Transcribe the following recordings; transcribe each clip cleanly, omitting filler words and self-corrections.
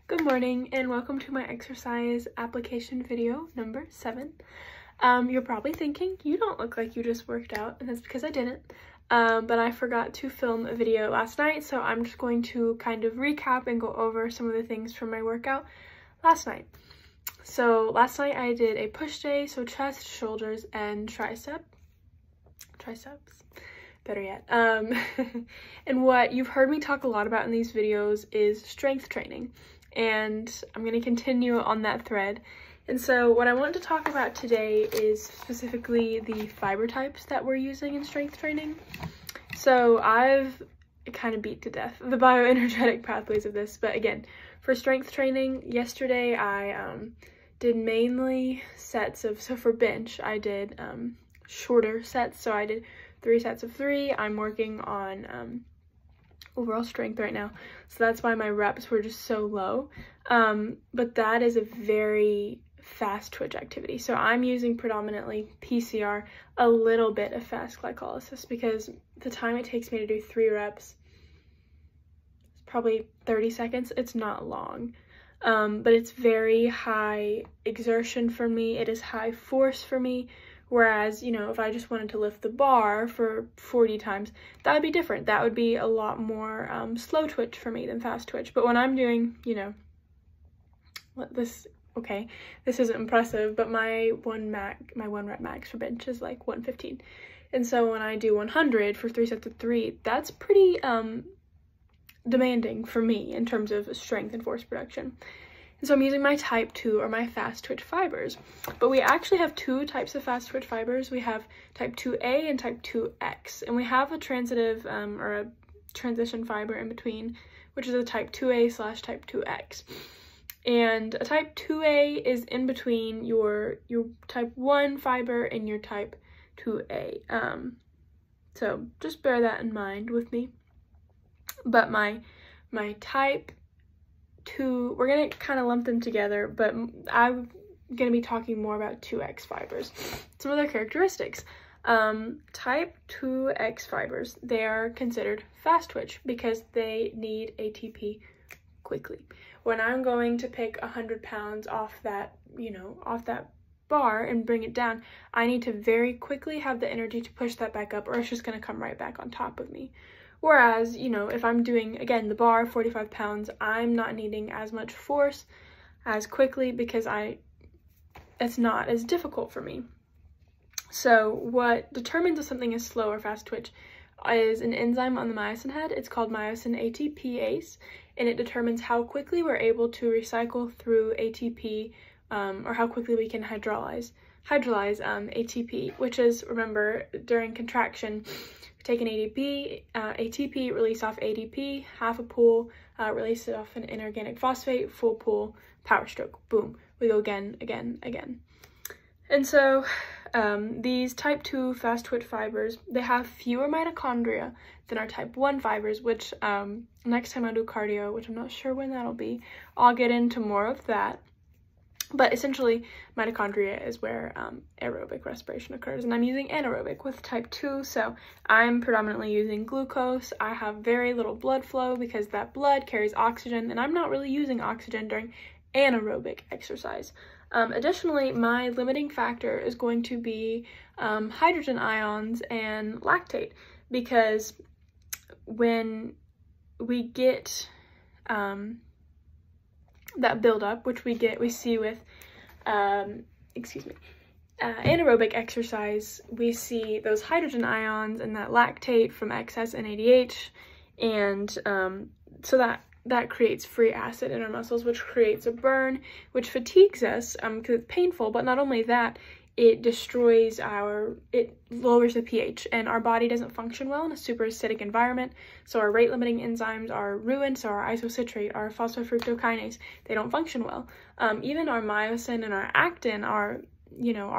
Good morning and welcome to my exercise application video number 7. You're probably thinking, you don't look like you just worked out, and that's because I didn't. But I forgot to film a video last night, so I'm just going to kind of recap and go over some of the things from my workout last night. So last night I did a push day, so chest, shoulders, and triceps. Better yet. And what you've heard me talk a lot about in these videos is strength training. And I'm going to continue on that thread. And so what I want to talk about today is specifically the fiber types that we're using in strength training. So I've kind of beat to death the bioenergetic pathways of this, but again, for strength training, yesterday I did mainly sets of, so for bench, I did shorter sets, so I did 3 sets of 3. I'm working on overall strength right now, so that's why my reps were just so low, but that is a very fast twitch activity, so I'm using predominantly PCR, a little bit of fast glycolysis, because the time it takes me to do 3 reps is probably 30 seconds. It's not long, but it's very high exertion for me. It is high force for me. Whereas, you know, if I just wanted to lift the bar for 40 times, that would be different. That would be a lot more slow twitch for me than fast twitch. But when I'm doing, you know, this isn't impressive, but my one rep max for bench is like 115. And so when I do 100 for 3 sets of 3, that's pretty demanding for me in terms of strength and force production. So I'm using my type 2 or my fast twitch fibers, but we actually have 2 types of fast twitch fibers. We have type 2A and type 2X, and we have a transitive or a transition fiber in between, which is a type 2A / type 2X. And a type 2A is in between your type 1 fiber and your type 2A. So just bear that in mind with me. But my type 2, we're gonna kind of lump them together, but I'm gonna be talking more about 2X fibers. Some other characteristics. Type 2X fibers, they are considered fast twitch because they need ATP quickly. When I'm going to pick 100 pounds off that, off that bar and bring it down, I need to very quickly have the energy to push that back up, or it's just gonna come right back on top of me. Whereas, if I'm doing, again, the bar, 45 pounds, I'm not needing as much force as quickly because it's not as difficult for me. So what determines if something is slow or fast twitch is an enzyme on the myosin head. It's called myosin ATPase, and it determines how quickly we're able to recycle through ATP, or how quickly we can hydrolyze ATP, which is, remember, during contraction, take an ATP, release off ADP, half a pull, release it off an inorganic phosphate, full pull, power stroke, boom. We go again. And so these type 2 fast twitch fibers, they have fewer mitochondria than our type 1 fibers, which next time I do cardio, which I'm not sure when that'll be, I'll get into more of that. But essentially, mitochondria is where aerobic respiration occurs, and I'm using anaerobic with type 2, so I'm predominantly using glucose. I have very little blood flow because that blood carries oxygen, and I'm not really using oxygen during anaerobic exercise. Additionally, my limiting factor is going to be hydrogen ions and lactate, because when we get that buildup, which we see with anaerobic exercise, we see those hydrogen ions and that lactate from excess NADH, and so that creates free acid in our muscles, which creates a burn, which fatigues us because it's painful. But not only that, it lowers the pH, and our body doesn't function well in a super acidic environment, so our rate limiting enzymes are ruined. So our isocitrate, our phosphofructokinase, they don't function well. Even our myosin and our actin, our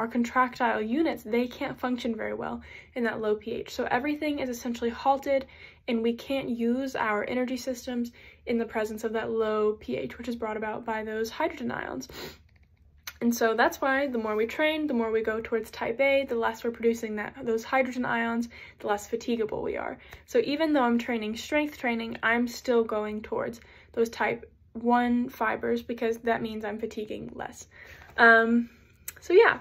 contractile units, they can't function very well in that low pH. So everything is essentially halted, and we can't use our energy systems in the presence of that low pH, which is brought about by those hydrogen ions. And so that's why the more we train, the more we go towards type A, the less we're producing those hydrogen ions, the less fatigable we are. So even though I'm training strength training, I'm still going towards those type 1 fibers because that means I'm fatiguing less. So yeah.